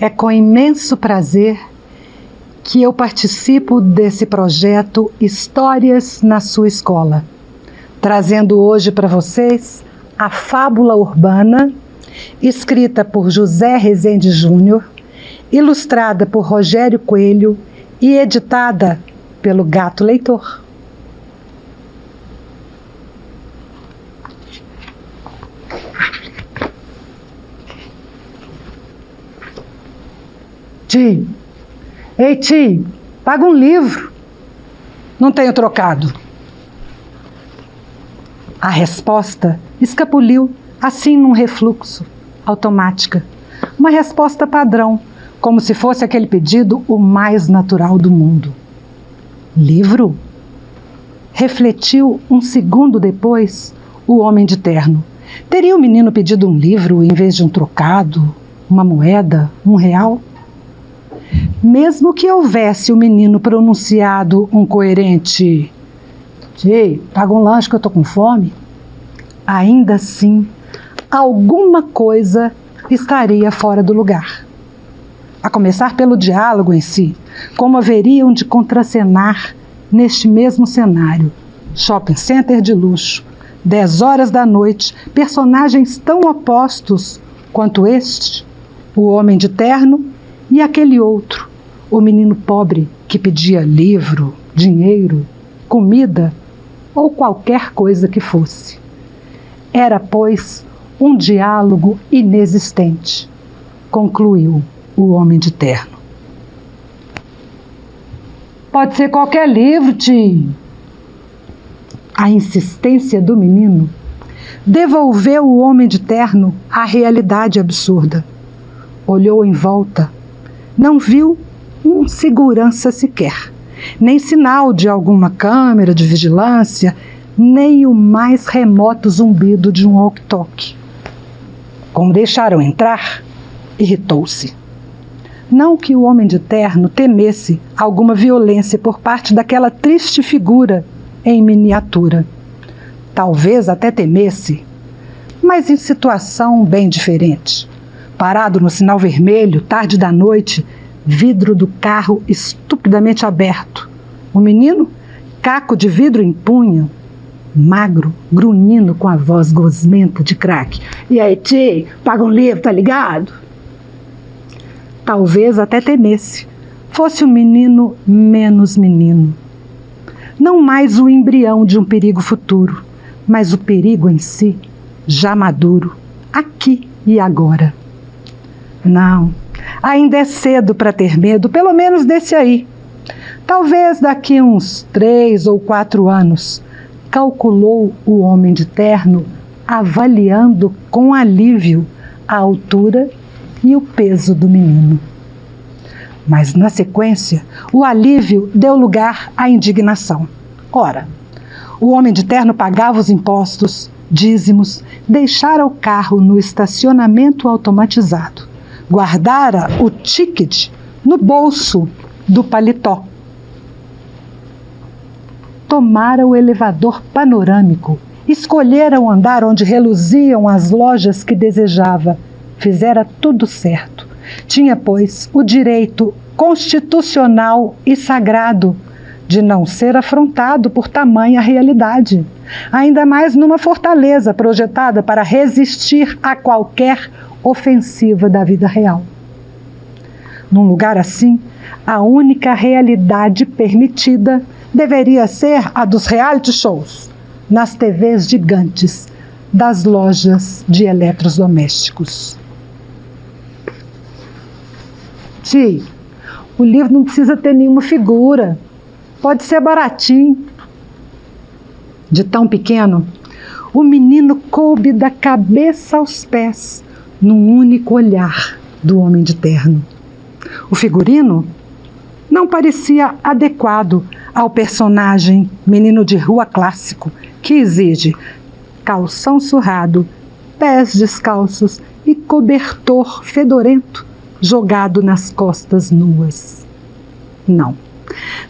É com imenso prazer que eu participo desse projeto Histórias na Sua Escola, trazendo hoje para vocês a fábula urbana, escrita por José Rezende Júnior, ilustrada por Rogério Coelho e editada pelo Gato Leitor. Tio, ei tio, paga um livro. Não tenho trocado. A resposta escapuliu assim num refluxo, automática. Uma resposta padrão, como se fosse aquele pedido o mais natural do mundo. Livro? Refletiu um segundo depois o homem de terno. Teria o menino pedido um livro em vez de um trocado, uma moeda, R$1? Mesmo que houvesse o menino pronunciado um coerente "Tio, paga um lanche que eu tô com fome", ainda assim, alguma coisa estaria fora do lugar. A começar pelo diálogo em si, como haveriam de contracenar neste mesmo cenário. Shopping center de luxo, 10 horas da noite, personagens tão opostos quanto este, o homem de terno e aquele outro, o menino pobre que pedia livro, dinheiro, comida ou qualquer coisa que fosse. Era, pois, um diálogo inexistente, concluiu o homem de terno. Pode ser qualquer livro, tio. A insistência do menino devolveu o homem de terno à realidade absurda. Olhou em volta. Não viu um segurança sequer, nem sinal de alguma câmera de vigilância, nem o mais remoto zumbido de um walkie-talkie. Como deixaram entrar, irritou-se. Não que o homem de terno temesse alguma violência por parte daquela triste figura em miniatura. Talvez até temesse, mas em situação bem diferente. Parado no sinal vermelho, tarde da noite, vidro do carro estupidamente aberto. O menino, caco de vidro em punho, magro, grunhindo com a voz gosmenta de craque. E aí, tio, paga um livro, tá ligado? Talvez até temesse. Fosse um menino menos menino. Não mais o embrião de um perigo futuro, mas o perigo em si, já maduro, aqui e agora. Não, ainda é cedo para ter medo, pelo menos desse aí. Talvez daqui uns 3 ou 4 anos, calculou o homem de terno, avaliando com alívio a altura e o peso do menino. Mas, na sequência, o alívio deu lugar à indignação. Ora, o homem de terno pagava os impostos, dízimos, deixara o carro no estacionamento automatizado, guardara o ticket no bolso do paletó, tomara o elevador panorâmico, escolhera o andar onde reluziam as lojas que desejava, fizera tudo certo. Tinha, pois, o direito constitucional e sagrado de não ser afrontado por tamanha realidade, ainda mais numa fortaleza projetada para resistir a qualquer ofensiva da vida real. Num lugar assim, a única realidade permitida deveria ser a dos reality shows, nas TVs gigantes das lojas de eletrodomésticos. Tio, o livro não precisa ter nenhuma figura, pode ser baratinho. De tão pequeno, o menino coube da cabeça aos pés num único olhar do homem de terno. O figurino não parecia adequado ao personagem menino de rua clássico, que exige calção surrado, pés descalços e cobertor fedorento jogado nas costas nuas. Não.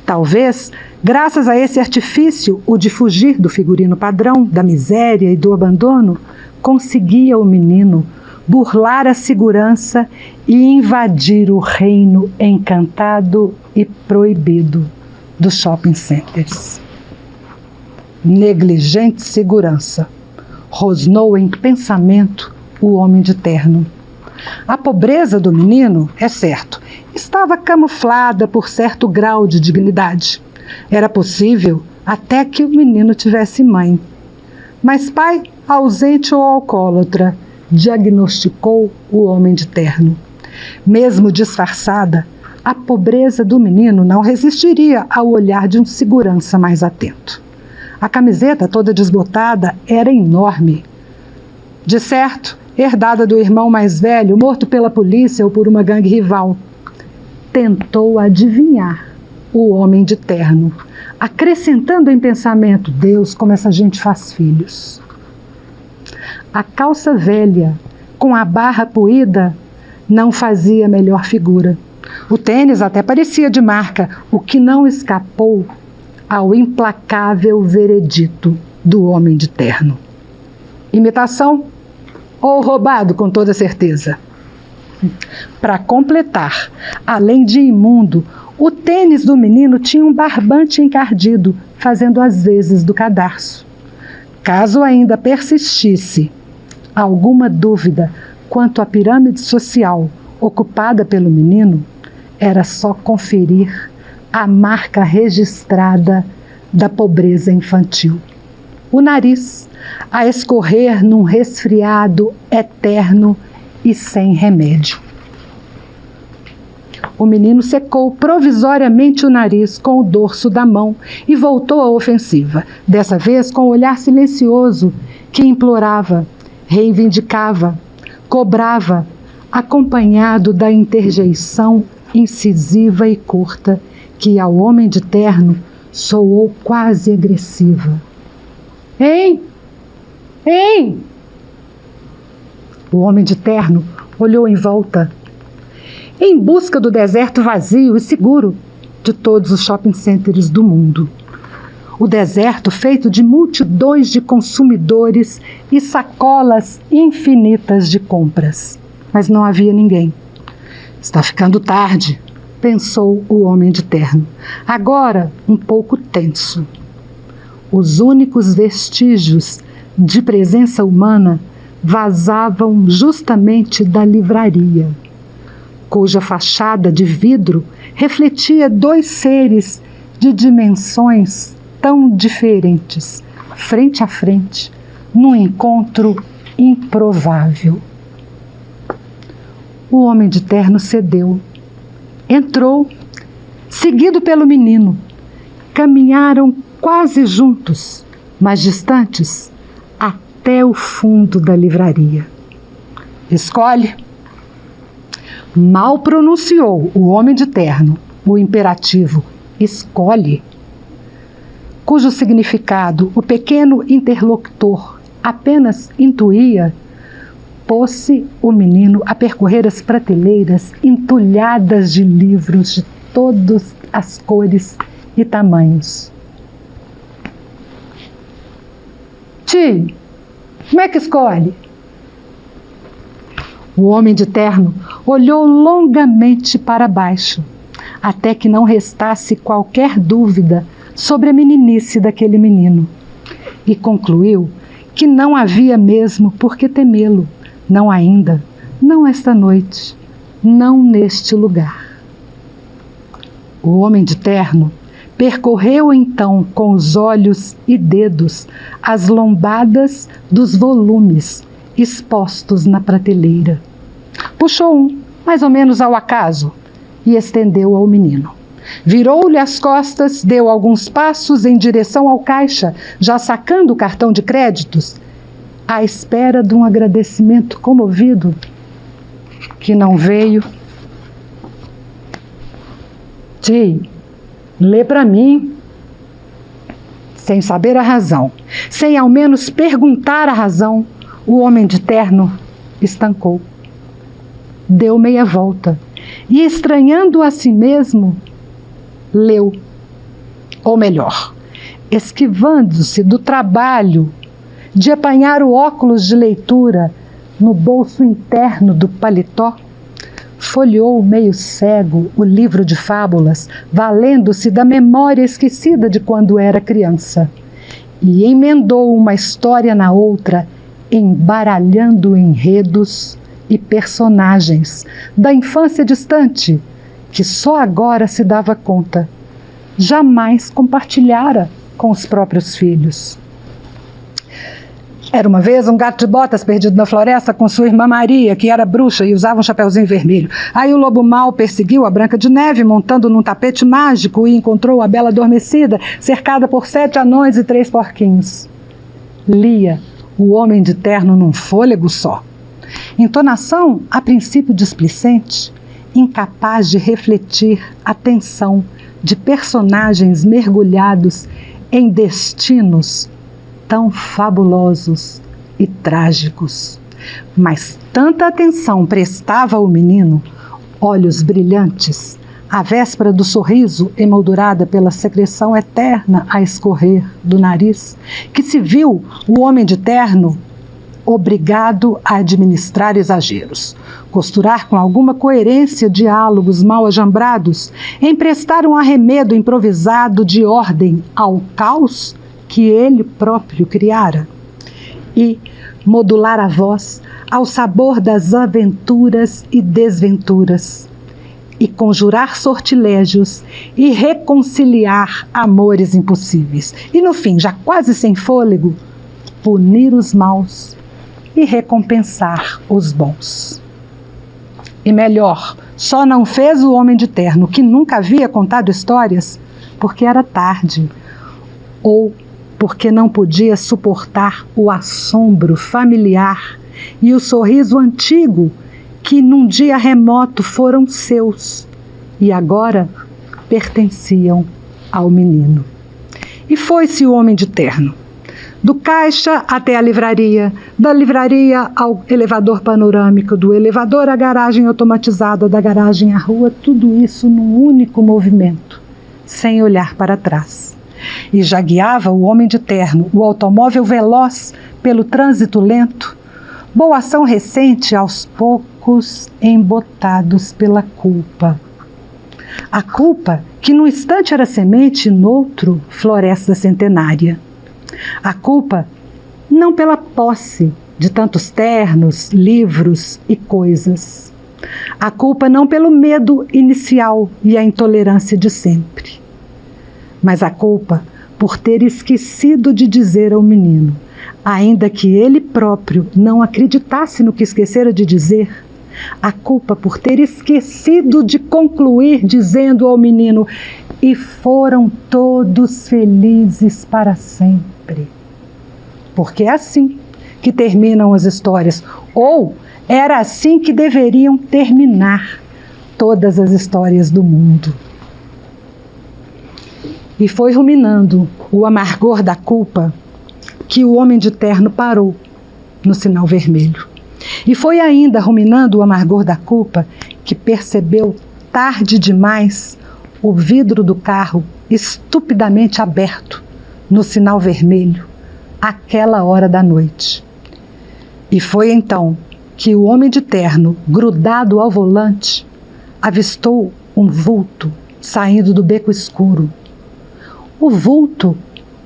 Talvez, graças a esse artifício, o de fugir do figurino padrão, da miséria e do abandono, conseguia o menino burlar a segurança e invadir o reino encantado e proibido dos shopping centers. Negligente segurança, rosnou em pensamento o homem de terno. A pobreza do menino, é certo, estava camuflada por certo grau de dignidade. Era possível até que o menino tivesse mãe. Mas pai, ausente ou alcoólatra, diagnosticou o homem de terno. Mesmo disfarçada, a pobreza do menino não resistiria ao olhar de um segurança mais atento. A camiseta toda desbotada era enorme. De certo, herdada do irmão mais velho, morto pela polícia ou por uma gangue rival. Tentou adivinhar o homem de terno, acrescentando em pensamento: Deus, como essa gente faz filhos. A calça velha, com a barra puída, não fazia melhor figura. O tênis até parecia de marca, o que não escapou ao implacável veredito do homem de terno. Imitação ou roubado, com toda certeza. Para completar, além de imundo, o tênis do menino tinha um barbante encardido, fazendo as vezes do cadarço. Caso ainda persistisse alguma dúvida quanto à pirâmide social ocupada pelo menino, era só conferir a marca registrada da pobreza infantil. O nariz a escorrer num resfriado eterno e sem remédio. O menino secou provisoriamente o nariz com o dorso da mão e voltou à ofensiva, dessa vez com o olhar silencioso que implorava, reivindicava, cobrava, acompanhado da interjeição incisiva e curta que ao homem de terno soou quase agressiva. Hein? Hein? O homem de terno olhou em volta, em busca do deserto vazio e seguro de todos os shopping centers do mundo. O deserto feito de multidões de consumidores e sacolas infinitas de compras. Mas não havia ninguém. Está ficando tarde, pensou o homem de terno, agora um pouco tenso. Os únicos vestígios de presença humana vazavam justamente da livraria, cuja fachada de vidro refletia dois seres de dimensões tão diferentes, frente a frente, num encontro improvável. O homem de terno cedeu. Entrou, seguido pelo menino. Caminharam quase juntos, mas distantes, até o fundo da livraria. Escolhe. Mal pronunciou o homem de terno o imperativo escolhe, cujo significado o pequeno interlocutor apenas intuía. Pôs-se o menino a percorrer as prateleiras entulhadas de livros de todas as cores e tamanhos. Tio, como é que escolhe? O homem de terno olhou longamente para baixo, até que não restasse qualquer dúvida sobre a meninice daquele menino, e concluiu que não havia mesmo por que temê-lo. Não ainda, não esta noite, não neste lugar. O homem de terno percorreu então com os olhos e dedos as lombadas dos volumes expostos na prateleira. Puxou um, mais ou menos ao acaso, e estendeu ao menino. Virou-lhe as costas, deu alguns passos em direção ao caixa, já sacando o cartão de créditos, à espera de um agradecimento comovido que não veio. Tio, lê para mim. Sem saber a razão, sem ao menos perguntar a razão, o homem de terno estancou. Deu meia volta e, estranhando a si mesmo, leu. Ou melhor, esquivando-se do trabalho de apanhar o óculos de leitura no bolso interno do paletó, folheou meio cego o livro de fábulas, valendo-se da memória esquecida de quando era criança, e emendou uma história na outra, embaralhando enredos e personagens da infância distante, que só agora se dava conta, jamais compartilhara com os próprios filhos. Era uma vez um gato de botas perdido na floresta com sua irmã Maria, que era bruxa e usava um chapeuzinho vermelho. Aí o lobo mau perseguiu a Branca de Neve montando num tapete mágico e encontrou a Bela Adormecida, cercada por 7 anões e 3 porquinhos. Lia o homem de terno num fôlego só. Entonação, a princípio displicente, incapaz de refletir a tensão de personagens mergulhados em destinos tão fabulosos e trágicos. Mas tanta atenção prestava ao menino, olhos brilhantes, a véspera do sorriso emoldurada pela secreção eterna a escorrer do nariz, que se viu o homem de terno obrigado a administrar exageros, costurar com alguma coerência diálogos mal ajambrados, emprestar um arremedo improvisado de ordem ao caos que ele próprio criara, e modular a voz ao sabor das aventuras e desventuras, e conjurar sortilégios e reconciliar amores impossíveis, e no fim, já quase sem fôlego, punir os maus e recompensar os bons. E melhor, só não fez o homem de terno, que nunca havia contado histórias, porque era tarde, ou porque não podia suportar o assombro familiar e o sorriso antigo que num dia remoto foram seus e agora pertenciam ao menino. E foi-se o homem de terno, do caixa até a livraria, da livraria ao elevador panorâmico, do elevador à garagem automatizada, da garagem à rua, tudo isso num único movimento, sem olhar para trás. E já guiava o homem de terno, o automóvel veloz pelo trânsito lento, boa ação recente aos poucos embotados pela culpa. A culpa que num instante era semente, noutro floresta centenária. A culpa não pela posse de tantos ternos, livros e coisas. A culpa não pelo medo inicial e a intolerância de sempre. Mas a culpa por ter esquecido de dizer ao menino, ainda que ele próprio não acreditasse no que esquecera de dizer, a culpa por ter esquecido de concluir dizendo ao menino, e foram todos felizes para sempre. Porque é assim que terminam as histórias, ou era assim que deveriam terminar todas as histórias do mundo. E foi ruminando o amargor da culpa que o homem de terno parou no sinal vermelho. E foi ainda ruminando o amargor da culpa que percebeu, tarde demais, o vidro do carro estupidamente aberto no sinal vermelho, àquela hora da noite. E foi então que o homem de terno, grudado ao volante, avistou um vulto saindo do beco escuro. O vulto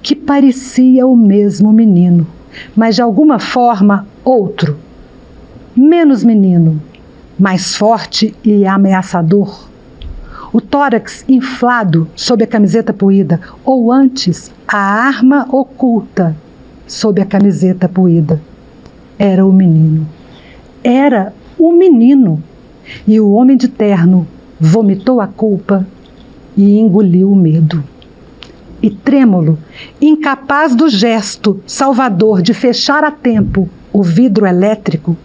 que parecia o mesmo menino, mas de alguma forma outro, menos menino, mais forte e ameaçador. O tórax inflado sob a camiseta poída, ou antes, a arma oculta sob a camiseta poída. Era o menino. Era o menino. E o homem de terno vomitou a culpa e engoliu o medo. E trêmulo, incapaz do gesto salvador de fechar a tempo o vidro elétrico,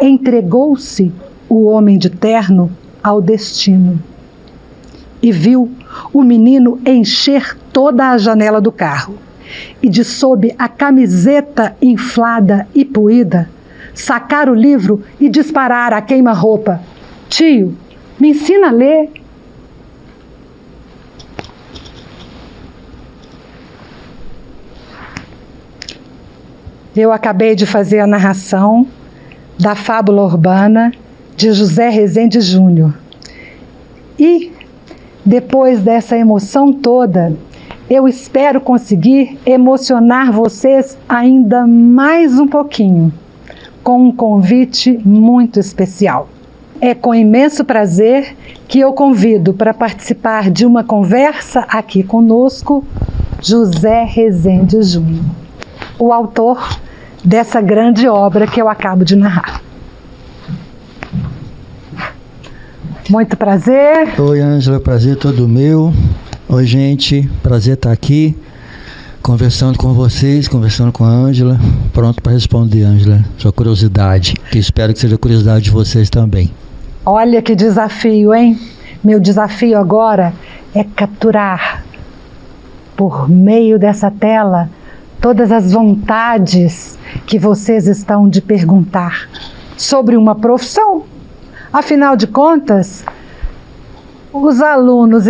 entregou-se o homem de terno ao destino. E viu o menino encher toda a janela do carro e de sob a camiseta inflada e poída, sacar o livro e disparar a queima-roupa. Tio, me ensina a ler. Eu acabei de fazer a narração da fábula urbana de José Rezende Júnior. E, depois dessa emoção toda, eu espero conseguir emocionar vocês ainda mais um pouquinho, com um convite muito especial. É com imenso prazer que eu convido para participar de uma conversa aqui conosco José Rezende Júnior, o autor dessa grande obra que eu acabo de narrar. Muito prazer. Oi, Ângela, prazer todo meu. Oi, gente, prazer estar aqui, conversando com vocês, conversando com a Ângela, pronto para responder, Ângela, sua curiosidade, que espero que seja a curiosidade de vocês também. Olha que desafio, hein? Meu desafio agora é capturar, por meio dessa tela, todas as vontades que vocês estão de perguntar sobre uma profissão. Afinal de contas, os alunos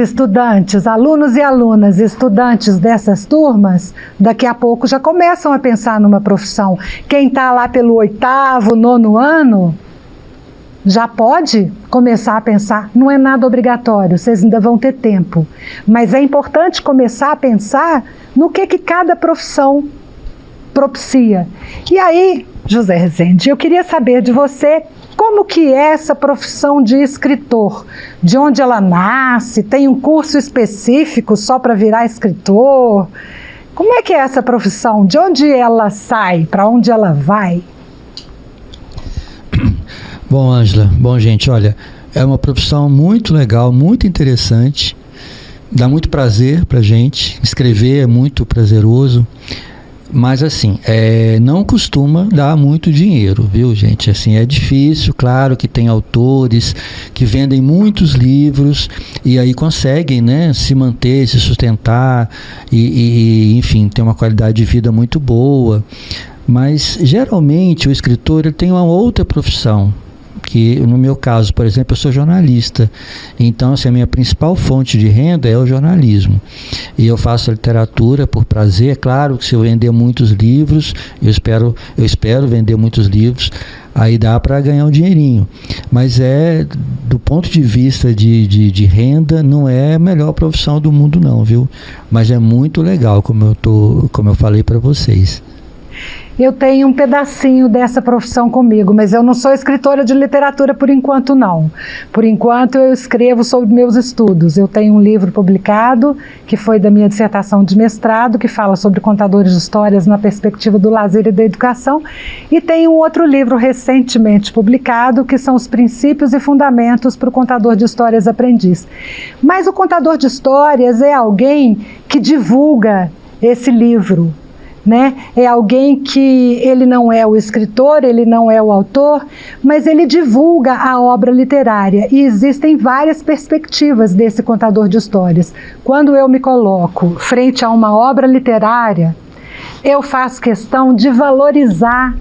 e alunas, estudantes dessas turmas, daqui a pouco já começam a pensar numa profissão. Quem está lá pelo 8º, 9º ano, já pode começar a pensar. Não é nada obrigatório, vocês ainda vão ter tempo. Mas é importante começar a pensar no que cada profissão propicia. E aí, José Rezende, eu queria saber de você como que é essa profissão de escritor, de onde ela nasce, tem um curso específico só para virar escritor? Como é que é essa profissão? De onde ela sai? Para onde ela vai? Bom, Ângela, gente, olha, é uma profissão muito legal, muito interessante, dá muito prazer pra gente, escrever é muito prazeroso, mas assim, não costuma dar muito dinheiro, viu, gente? Assim, é difícil, claro que tem autores que vendem muitos livros e aí conseguem, né, se manter, se sustentar e enfim, ter uma qualidade de vida muito boa, mas geralmente o escritor ele tem uma outra profissão, que no meu caso, por exemplo, eu sou jornalista, então assim, a minha principal fonte de renda é o jornalismo, e eu faço literatura por prazer. Claro que se eu vender muitos livros, eu espero vender muitos livros, aí dá para ganhar um dinheirinho, mas do ponto de vista de renda, não é a melhor profissão do mundo não, viu? Mas é muito legal, como eu falei para vocês. Eu tenho um pedacinho dessa profissão comigo, mas eu não sou escritora de literatura por enquanto, não. Por enquanto eu escrevo sobre meus estudos. Eu tenho um livro publicado, que foi da minha dissertação de mestrado, que fala sobre contadores de histórias na perspectiva do lazer e da educação, e tenho um outro livro recentemente publicado, que são os princípios e fundamentos para o contador de histórias aprendiz. Mas o contador de histórias é alguém que divulga esse livro, né? É alguém que ele não é o escritor, ele não é o autor, mas ele divulga a obra literária, e existem várias perspectivas desse contador de histórias. Quando eu me coloco frente a uma obra literária, eu faço questão de valorizar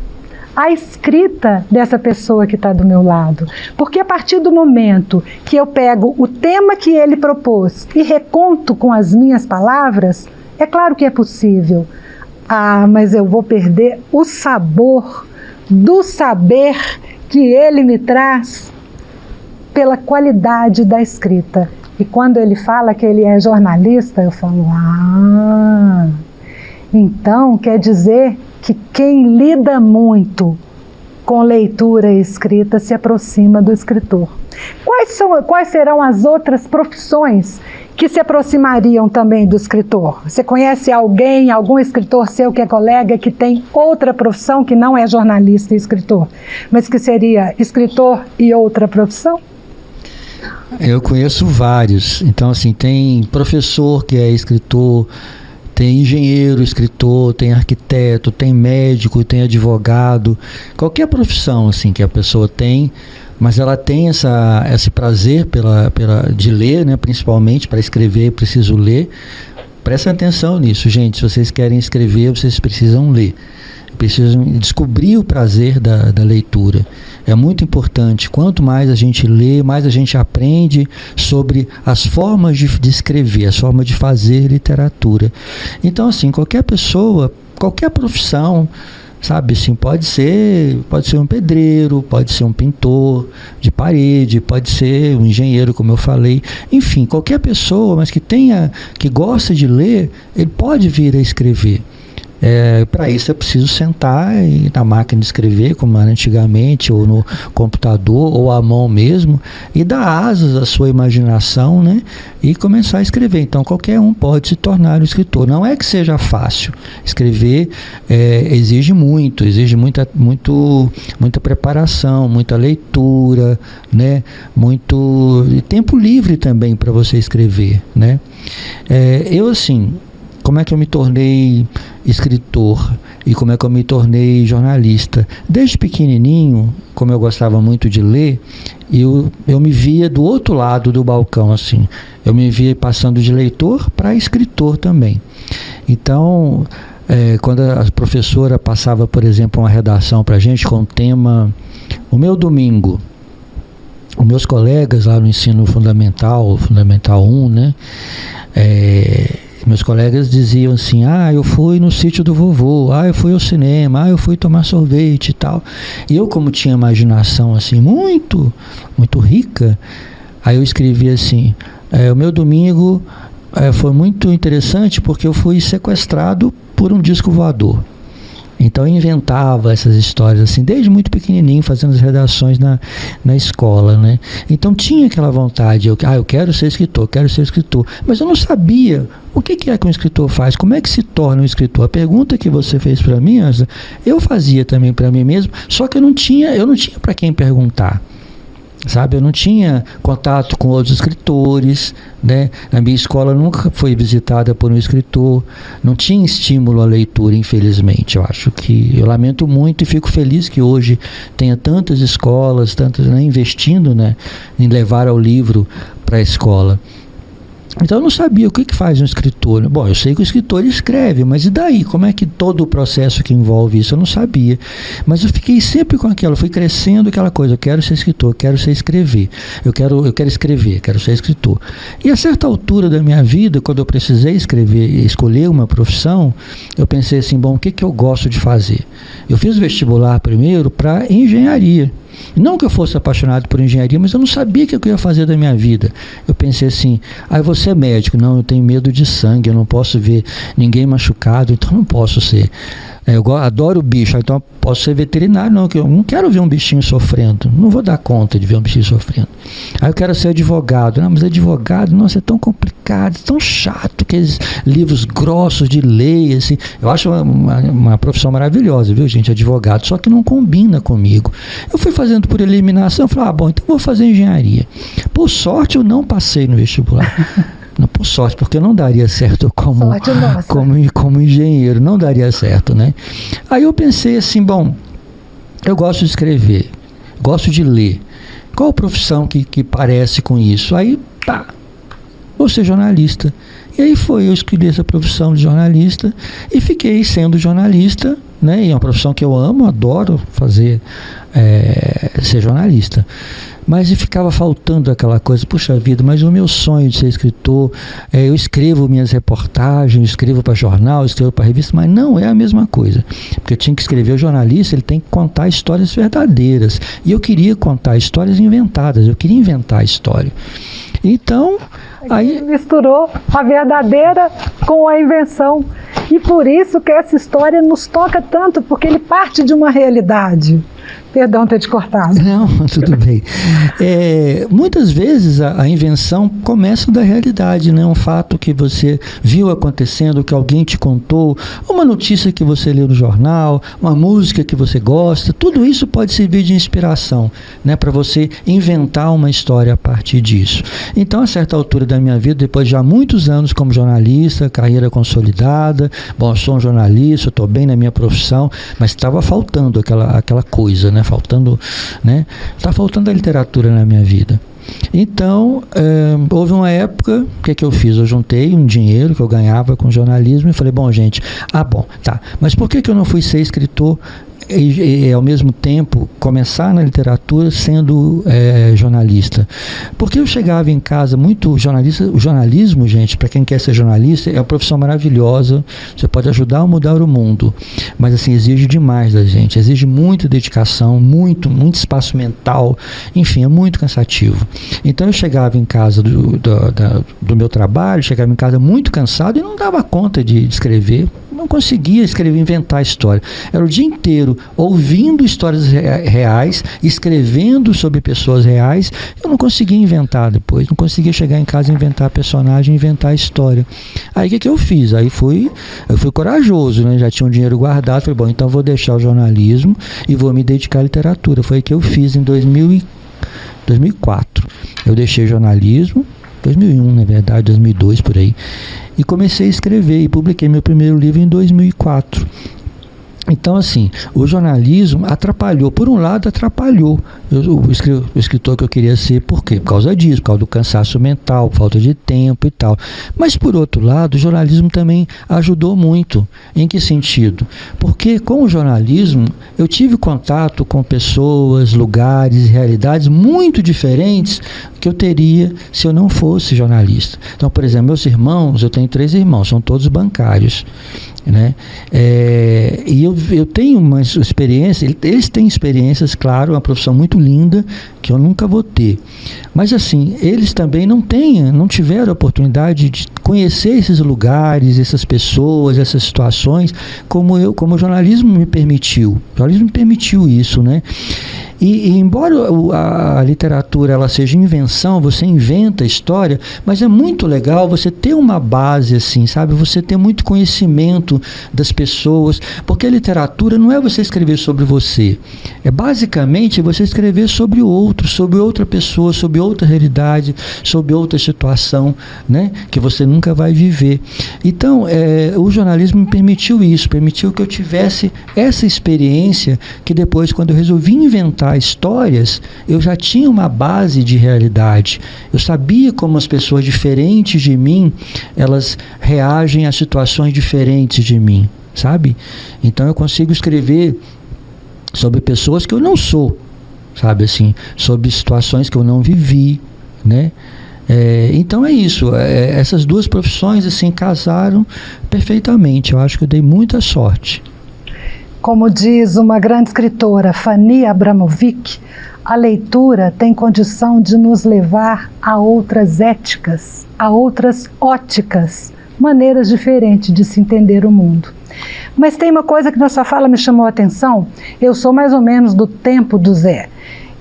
a escrita dessa pessoa que está do meu lado, porque a partir do momento que eu pego o tema que ele propôs e reconto com as minhas palavras, é claro que é possível. Mas eu vou perder o sabor do saber que ele me traz pela qualidade da escrita. E quando ele fala que ele é jornalista, eu falo, então quer dizer que quem lida muito com leitura e escrita se aproxima do escritor. Quais serão as outras profissões que se aproximariam também do escritor? Você conhece algum escritor seu que é colega, que tem outra profissão, que não é jornalista e escritor, mas que seria escritor e outra profissão? Eu conheço vários. Então, assim, tem professor que é escritor, tem engenheiro, escritor, tem arquiteto, tem médico, tem advogado, qualquer profissão assim que a pessoa tem, mas ela tem esse prazer de ler, né, principalmente para escrever, preciso ler. Prestem atenção nisso, gente. Se vocês querem escrever, vocês precisam ler. Precisam descobrir o prazer da leitura. É muito importante. Quanto mais a gente lê, mais a gente aprende sobre as formas de escrever, as formas de fazer literatura. Então, assim, qualquer pessoa, qualquer profissão, sabe, assim, pode ser um pedreiro, pode ser um pintor de parede, pode ser um engenheiro, como eu falei, enfim, qualquer pessoa, mas que gosta de ler, ele pode vir a escrever. Para isso é preciso sentar na máquina de escrever, como era antigamente, ou no computador, ou à mão mesmo, e dar asas à sua imaginação, né? E começar a escrever. Então qualquer um pode se tornar um escritor. Não é que seja fácil. Escrever exige muita preparação, muita leitura, né? Muito tempo livre também para você escrever, né? Eu assim, como é que eu me tornei escritor e como é que eu me tornei jornalista? Desde pequenininho, como eu gostava muito de ler, eu me via do outro lado do balcão, assim. Eu me via passando de leitor para escritor também. Então, quando a professora passava, por exemplo, uma redação para a gente com o tema O Meu Domingo, os meus colegas lá no ensino fundamental 1, né? Meus colegas diziam assim, eu fui no sítio do vovô, eu fui ao cinema, eu fui tomar sorvete e tal. E eu, como tinha imaginação assim, muito, muito rica, aí eu escrevi assim, o meu domingo foi muito interessante porque eu fui sequestrado por um disco voador. Então eu inventava essas histórias assim, desde muito pequenininho, fazendo as redações na escola, né? Então tinha aquela vontade, eu quero ser escritor, mas eu não sabia o que é que um escritor faz, como é que se torna um escritor. A pergunta que você fez para mim, Ângela, eu fazia também para mim mesmo, só que eu não tinha para quem perguntar. Sabe, eu não tinha contato com outros escritores, né? Na minha escola nunca foi visitada por um escritor, não tinha estímulo à leitura, infelizmente. Eu lamento muito e fico feliz que hoje tenha tantas escolas, né, investindo, né, em levar o livro para a escola. Então eu não sabia o que faz um escritor. Bom, eu sei que o escritor escreve, mas e daí? Como é que todo o processo que envolve isso? Eu não sabia. Mas eu fiquei sempre com aquilo, fui crescendo aquela coisa, eu quero ser escritor, quero escrever, eu quero escrever, quero ser escritor. E a certa altura da minha vida, quando eu precisei escolher uma profissão, eu pensei assim, bom, o que eu gosto de fazer? Eu fiz o vestibular primeiro para engenharia. Não que eu fosse apaixonado por engenharia, mas eu não sabia o que eu ia fazer da minha vida. Eu pensei assim, você é médico. Não, eu tenho medo de sangue, eu não posso ver ninguém machucado, então não posso ser. Eu adoro bicho, então eu posso ser veterinário. Não, eu não quero ver um bichinho sofrendo, não vou dar conta de ver um bichinho sofrendo. Aí eu quero ser advogado. Não, mas advogado, nossa, é tão complicado, é tão chato, aqueles livros grossos de lei, assim. Eu acho uma profissão maravilhosa, viu, gente, advogado, só que não combina comigo. Eu fui fazendo por eliminação, falei, bom, então eu vou fazer engenharia. Por sorte, eu não passei no vestibular. Não, por sorte, porque não daria certo como engenheiro, não daria certo, né? Aí eu pensei assim, bom, eu gosto de escrever, gosto de ler. Qual profissão que parece com isso? Aí, vou ser jornalista. E aí eu escolhi essa profissão de jornalista e fiquei sendo jornalista, né? E é uma profissão que eu amo, adoro fazer, ser jornalista. Mas ficava faltando aquela coisa, puxa vida, mas o meu sonho de ser escritor, eu escrevo minhas reportagens, escrevo para jornal, escrevo para revista, mas não é a mesma coisa. Porque eu tinha que escrever, o jornalista, ele tem que contar histórias verdadeiras. E eu queria contar histórias inventadas, eu queria inventar a história. Então, aí misturou a verdadeira com a invenção. E por isso que essa história nos toca tanto, porque ele parte de uma realidade. Perdão ter te cortado. Não, tudo bem. Muitas vezes a invenção começa da realidade, né? Um fato que você viu acontecendo, que alguém te contou, uma notícia que você leu no jornal, uma música que você gosta, tudo isso pode servir de inspiração, né? Para você inventar uma história a partir disso. Então, a certa altura da minha vida, depois de já muitos anos como jornalista, carreira consolidada, bom, eu sou um jornalista, estou bem na minha profissão, mas estava faltando aquela coisa, né? Tá faltando a literatura na minha vida. Então, houve uma época, o que eu fiz? Eu juntei um dinheiro que eu ganhava com jornalismo e falei, bom, gente, mas por que eu não fui ser escritor? e ao mesmo tempo começar na literatura sendo jornalista. Porque eu chegava em casa muito jornalista. O jornalismo, gente, para quem quer ser jornalista, é uma profissão maravilhosa. Você pode ajudar a mudar o mundo, mas assim, exige demais da gente, exige muita dedicação, muito espaço mental, enfim, é muito cansativo. Então eu chegava em casa do meu trabalho, chegava em casa muito cansado e não dava conta de escrever. Não conseguia escrever, inventar história. Era o dia inteiro ouvindo histórias reais, escrevendo sobre pessoas reais. Eu não conseguia inventar depois, não conseguia chegar em casa e inventar personagem, inventar história. Aí o que eu fiz? Aí eu fui corajoso, né? Já tinha um dinheiro guardado, falei, bom, então eu vou deixar o jornalismo e vou me dedicar à literatura. Foi o que eu fiz em 2004. Eu deixei jornalismo, 2001 na verdade, 2002 por aí, e comecei a escrever e publiquei meu primeiro livro em 2004. Então, assim, o jornalismo atrapalhou. Por um lado, atrapalhou o escritor que eu queria ser. Por quê? Por causa disso, por causa do cansaço mental, falta de tempo e tal. Mas, por outro lado, o jornalismo também ajudou muito. Em que sentido? Porque, com o jornalismo, eu tive contato com pessoas, lugares e realidades muito diferentes que eu teria se eu não fosse jornalista. Então, por exemplo, meus irmãos, eu tenho 3 irmãos, são todos bancários, né? E eu tenho uma experiência, eles têm experiências, claro, uma profissão muito linda que eu nunca vou ter, mas assim, eles também não tiveram a oportunidade de conhecer esses lugares, essas pessoas, essas situações, como o jornalismo me permitiu. O jornalismo me permitiu isso, né? E embora a literatura ela seja invenção, você inventa a história, mas é muito legal você ter uma base assim, sabe? Você ter muito conhecimento das pessoas, porque a literatura não é você escrever sobre você, é basicamente você escrever sobre o outro, sobre outra pessoa, sobre outra realidade, sobre outra situação, né? Que você nunca vai viver. Então, o jornalismo me permitiu isso, permitiu que eu tivesse essa experiência que depois, quando eu resolvi inventar histórias, eu já tinha uma base de realidade. Eu sabia como as pessoas diferentes de mim, elas reagem a situações diferentes de mim, sabe? Então eu consigo escrever sobre pessoas que eu não sou, sabe assim, sobre situações que eu não vivi, né? Então é isso, essas duas profissões assim casaram perfeitamente. Eu acho que eu dei muita sorte. Como diz uma grande escritora, Fanny Abramovic, a leitura tem condição de nos levar a outras éticas, a outras óticas, maneiras diferentes de se entender o mundo. Mas tem uma coisa que na sua fala me chamou a atenção. Eu sou mais ou menos do tempo do Zé.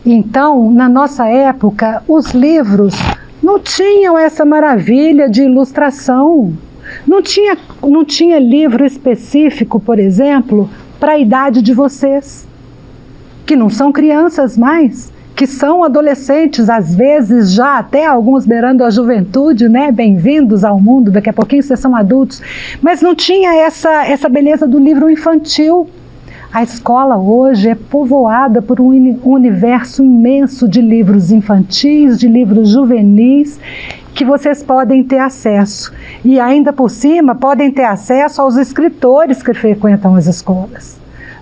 Então, na nossa época, os livros não tinham essa maravilha de ilustração. Não tinha livro específico, por exemplo, para a idade de vocês, que não são crianças mais, que são adolescentes, às vezes já até alguns beirando a juventude, né? Bem-vindos ao mundo, daqui a pouquinho vocês são adultos, mas não tinha essa beleza do livro infantil. A escola hoje é povoada por um universo imenso de livros infantis, de livros juvenis, que vocês podem ter acesso. E ainda por cima, podem ter acesso aos escritores que frequentam as escolas.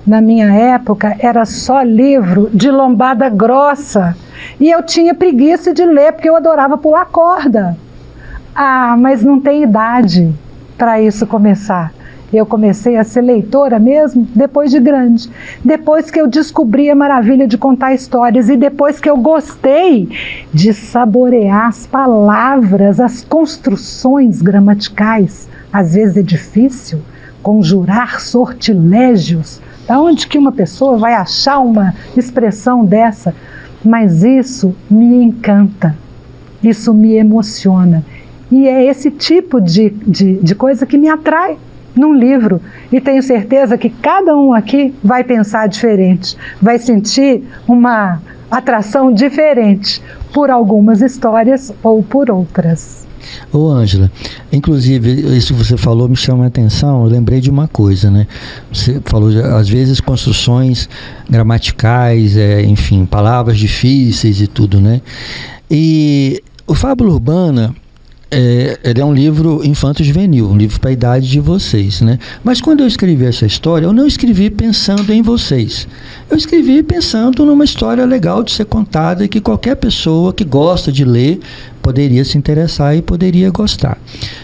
Na minha época, era só livro de lombada grossa. E eu tinha preguiça de ler, porque eu adorava pular corda. Ah, mas não tem idade para isso começar. Eu comecei a ser leitora mesmo depois de grande, depois que eu descobri a maravilha de contar histórias e depois que eu gostei de saborear as palavras, as construções gramaticais. Às vezes é difícil conjurar sortilégios. Da onde que uma pessoa vai achar uma expressão dessa? Mas isso me encanta, isso me emociona. E é esse tipo de coisa que me atrai num livro, e tenho certeza que cada um aqui vai pensar diferente, vai sentir uma atração diferente por algumas histórias ou por outras. Ô Ângela, inclusive isso que você falou me chama a atenção, eu lembrei de uma coisa, né? Você falou, às vezes, construções gramaticais, enfim, palavras difíceis e tudo, né? E o Fábula Urbana, ele é um livro infanto-juvenil, um livro para a idade de vocês, né? Mas quando eu escrevi essa história, eu não escrevi pensando em vocês. Eu escrevi pensando numa história legal de ser contada e que qualquer pessoa que gosta de ler poderia se interessar e poderia gostar.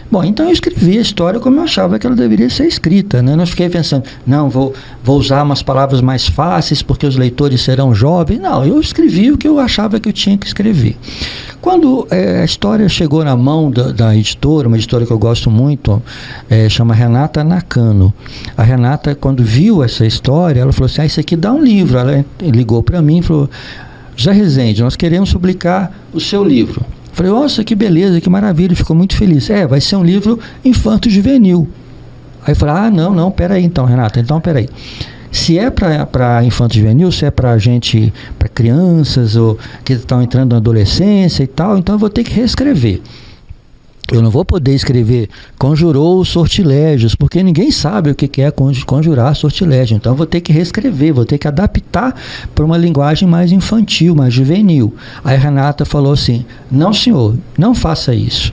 Bom, então eu escrevi a história como eu achava que ela deveria ser escrita, né? Não fiquei pensando, não, vou usar umas palavras mais fáceis porque os leitores serão jovens. Não, eu escrevi o que eu achava que eu tinha que escrever. Quando a história chegou na mão da editora, uma editora que eu gosto muito, chama Renata Nakano. A Renata, quando viu essa história, ela falou assim, isso aqui dá um livro. Ela ligou para mim e falou, José Rezende, nós queremos publicar o seu livro. Eu falei, nossa, que beleza, que maravilha, ficou muito feliz. Vai ser um livro infanto-juvenil. Aí eu falei, não, peraí então, Renata, peraí. Se é para infanto-juvenil, se é para gente, para crianças ou que estão entrando na adolescência e tal, então eu vou ter que reescrever. Eu não vou poder escrever conjurou sortilégios, porque ninguém sabe o que é conjurar sortilégio. Então eu vou ter que reescrever, vou ter que adaptar para uma linguagem mais infantil, mais juvenil. Aí a Renata falou assim, não senhor, não faça isso.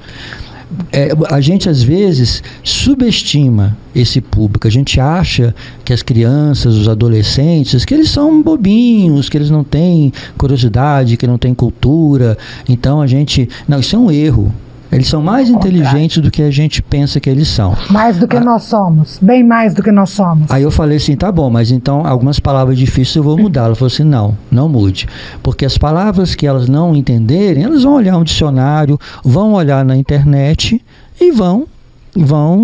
A gente às vezes subestima esse público, a gente acha que as crianças, os adolescentes, que eles são bobinhos, que eles não têm curiosidade, que não têm cultura, então não, isso é um erro. Eles são mais inteligentes do que a gente pensa que eles são. Mais do que nós somos, bem mais do que nós somos. Aí eu falei assim, tá bom, mas então algumas palavras difíceis eu vou mudar. Ela falou assim, não mude. Porque as palavras que elas não entenderem, elas vão olhar um dicionário, vão olhar na internet e vão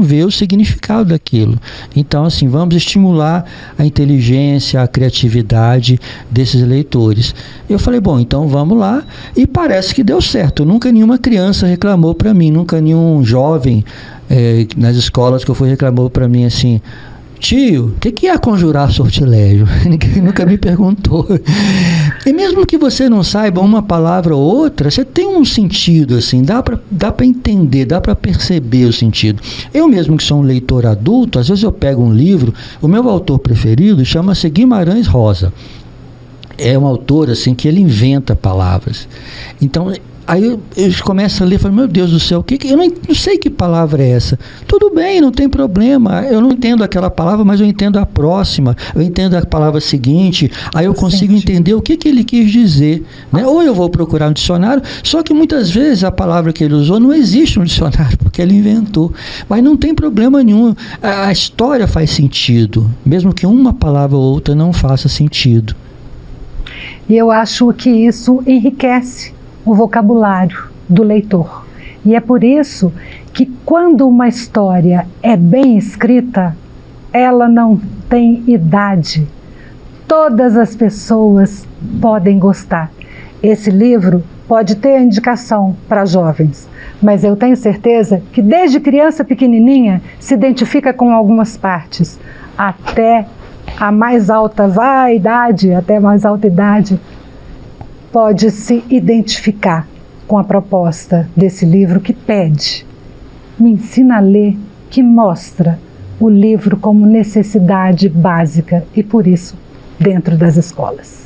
ver o significado daquilo. Então, assim, vamos estimular a inteligência, a criatividade desses leitores. Eu falei, bom, então vamos lá. E parece que deu certo. Nunca nenhuma criança reclamou para mim, nunca nenhum jovem nas escolas que eu fui reclamou para mim assim, tio, o que é conjurar sortilégio? Ninguém nunca me perguntou. E mesmo que você não saiba uma palavra ou outra, você tem um sentido, assim, dá para entender, dá para perceber o sentido. Eu mesmo que sou um leitor adulto, às vezes eu pego um livro, o meu autor preferido chama-se Guimarães Rosa. É um autor, assim, que ele inventa palavras. Então, aí eu começo a ler e falo, meu Deus do céu, eu não sei que palavra é essa. Tudo bem, não tem problema. Eu não entendo aquela palavra, mas eu entendo a próxima. Eu entendo a palavra seguinte. Aí eu consigo entender o que ele quis dizer. Né? Ou eu vou procurar um dicionário, só que muitas vezes a palavra que ele usou não existe no dicionário, porque ele inventou. Mas não tem problema nenhum. A história faz sentido, mesmo que uma palavra ou outra não faça sentido. E eu acho que isso enriquece o vocabulário do leitor. E é por isso que quando uma história é bem escrita, ela não tem idade. Todas as pessoas podem gostar. Esse livro pode ter indicação para jovens, mas eu tenho certeza que desde criança pequenininha se identifica com algumas partes, até a mais alta idade, até a mais alta idade, pode se identificar com a proposta desse livro que pede, me ensina a ler, que mostra o livro como necessidade básica e por isso dentro das escolas.